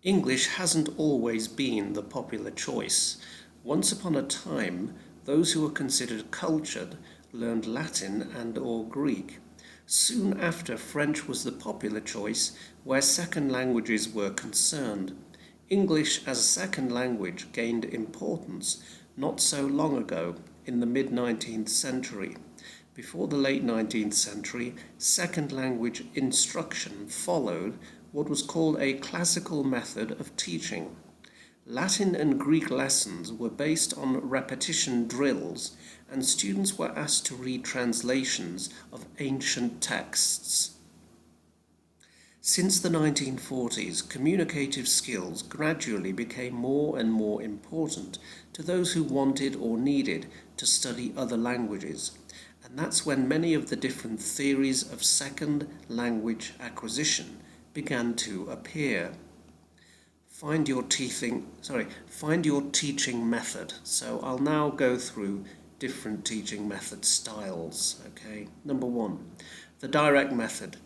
English hasn't always been the popular choice. Once upon a time, those who were considered cultured learned Latin and/or Greek. Soon after, French was the popular choice where second languages were concerned. English as a second language gained importance not so long ago, in the mid-19th century. Before the late 19th century, second language instruction followed what was called a classical method of teaching. Latin and Greek lessons were based on repetition drills, and students were asked to read translations of ancient texts. Since the 1940s, communicative skills gradually became more and more important to those who wanted or needed to study other languages. And that's when many of the different theories of second language acquisition began to appear. Find your teaching method. So I'll now go through different teaching method styles. Okay. Number 1, the direct method.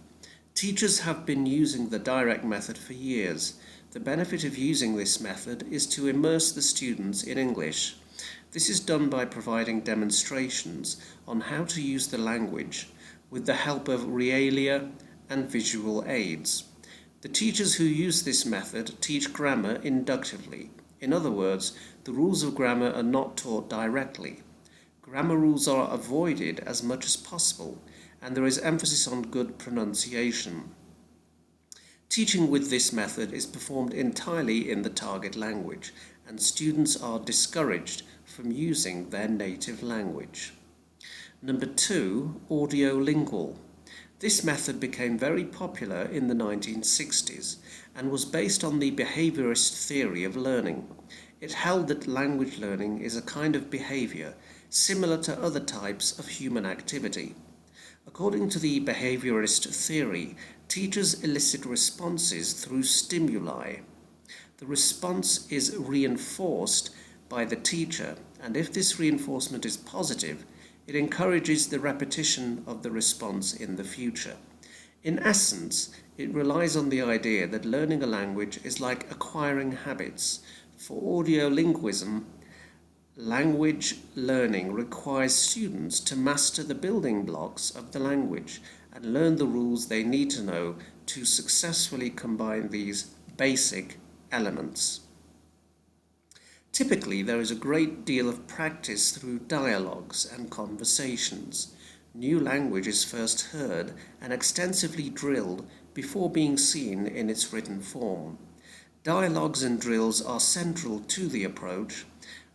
Teachers have been using the direct method for years. The benefit of using this method is to immerse the students in English. This is done by providing demonstrations on how to use the language with the help of realia and visual aids. The teachers who use this method teach grammar inductively. In other words, the rules of grammar are not taught directly. Grammar rules are avoided as much as possible, and there is emphasis on good pronunciation. Teaching with this method is performed entirely in the target language, and students are discouraged from using their native language. Number 2, audiolingual. This method became very popular in the 1960s and was based on the behaviorist theory of learning. It held that language learning is a kind of behavior similar to other types of human activity. According to the behaviorist theory, teachers elicit responses through stimuli. The response is reinforced by the teacher, and if this reinforcement is positive, it encourages the repetition of the response in the future. In essence, it relies on the idea that learning a language is like acquiring habits. For audiolinguism, language learning requires students to master the building blocks of the language and learn the rules they need to know to successfully combine these basic elements. Typically, there is a great deal of practice through dialogues and conversations. New language is first heard and extensively drilled before being seen in its written form. Dialogues and drills are central to the approach.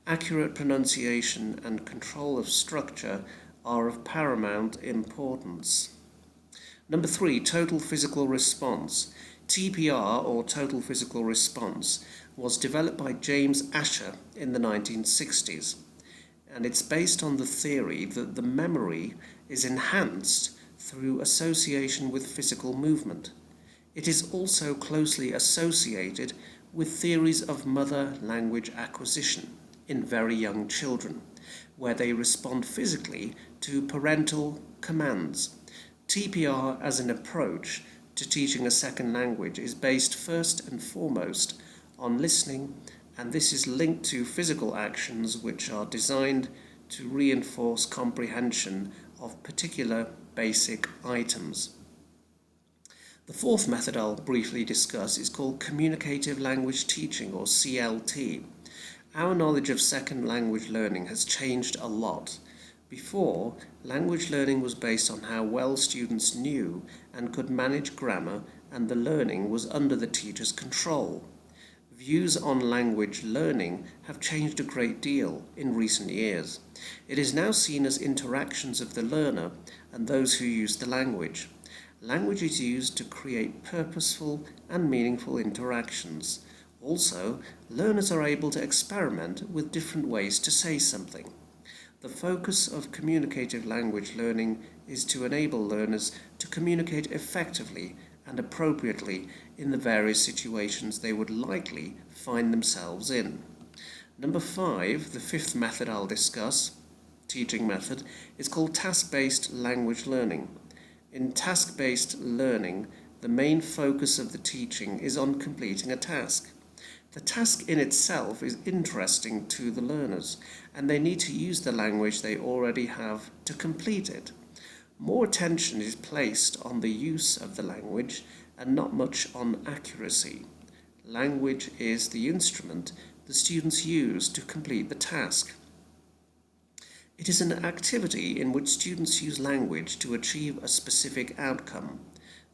Accurate pronunciation and control of structure are of paramount importance. Number 3, total physical response. TPR, or total physical response, was developed by James Asher in the 1960s, and it's based on the theory that the memory is enhanced through association with physical movement. It is also closely associated with theories of mother language acquisition in very young children, where they respond physically to parental commands. TPR as an approach to teaching a second language is based first and foremost on listening, and this is linked to physical actions which are designed to reinforce comprehension of particular basic items. The fourth method I'll briefly discuss is called communicative language teaching, or CLT. Our knowledge of second language learning has changed a lot. Before, language learning was based on how well students knew and could manage grammar, and the learning was under the teacher's control. Views on language learning have changed a great deal in recent years. It is now seen as interactions of the learner and those who use the language. Language is used to create purposeful and meaningful interactions. Also, learners are able to experiment with different ways to say something. The focus of communicative language learning is to enable learners to communicate effectively and appropriately in the various situations they would likely find themselves in. Number 5, the fifth method I'll discuss, teaching method, is called task-based language learning. In task-based learning, the main focus of the teaching is on completing a task. The task in itself is interesting to the learners, and they need to use the language they already have to complete it. More attention is placed on the use of the language and not much on accuracy. Language is the instrument the students use to complete the task. It is an activity in which students use language to achieve a specific outcome.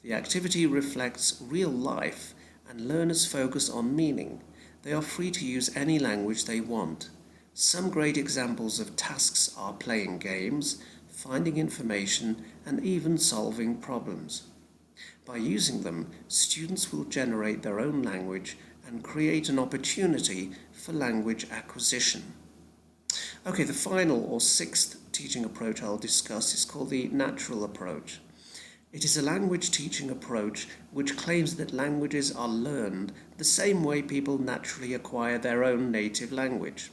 The activity reflects real life and learners focus on meaning. They are free to use any language they want. Some great examples of tasks are playing games, finding information, and even solving problems. By using them, students will generate their own language and create an opportunity for language acquisition. Okay, the final or sixth teaching approach I'll discuss is called the natural approach. It is a language teaching approach which claims that languages are learned the same way people naturally acquire their own native language.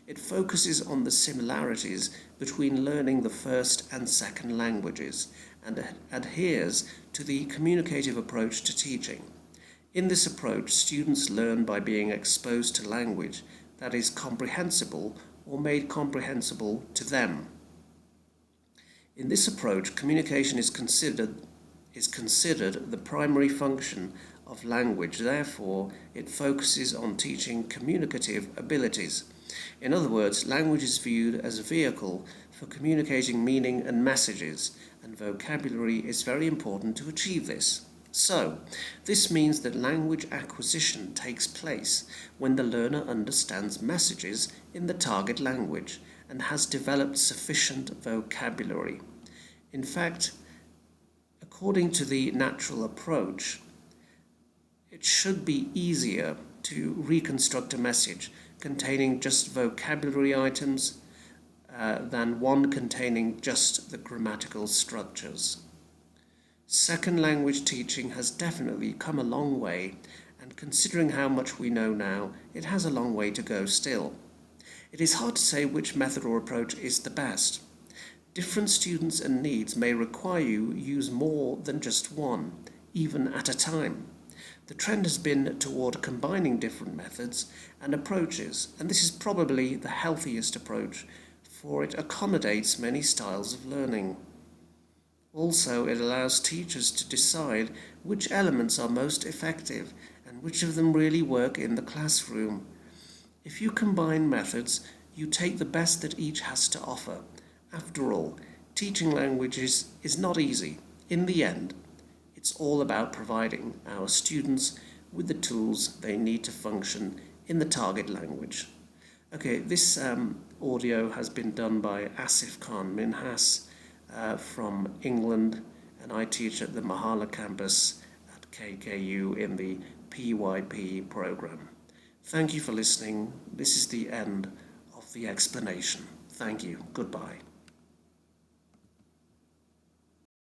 It focuses on the similarities between learning the first and second languages and adheres to the communicative approach to teaching. In this approach, students learn by being exposed to language that is comprehensible or made comprehensible to them. In this approach, communication is considered the primary function of language. Therefore, it focuses on teaching communicative abilities. In other words, language is viewed as a vehicle for communicating meaning and messages, and vocabulary is very important to achieve this. So, this means that language acquisition takes place when the learner understands messages in the target language and has developed sufficient vocabulary. In fact, according to the natural approach, it should be easier to reconstruct a message containing just vocabulary items than one containing just the grammatical structures. Second language teaching has definitely come a long way, and considering how much we know now, it has a long way to go still. It is hard to say which method or approach is the best. Different students and needs may require you use more than just one, even at a time. The trend has been toward combining different methods and approaches, and this is probably the healthiest approach, for it accommodates many styles of learning. Also, it allows teachers to decide which elements are most effective and which of them really work in the classroom. If you combine methods, you take the best that each has to offer. After all, teaching languages is not easy. In the end, it's all about providing our students with the tools they need to function in the target language. Okay, this audio has been done by Asif Khan Minhas from England, and I teach at the Mahala campus at KKU in the PYP program. Thank you for listening. This is the end of the explanation. Thank you. Goodbye.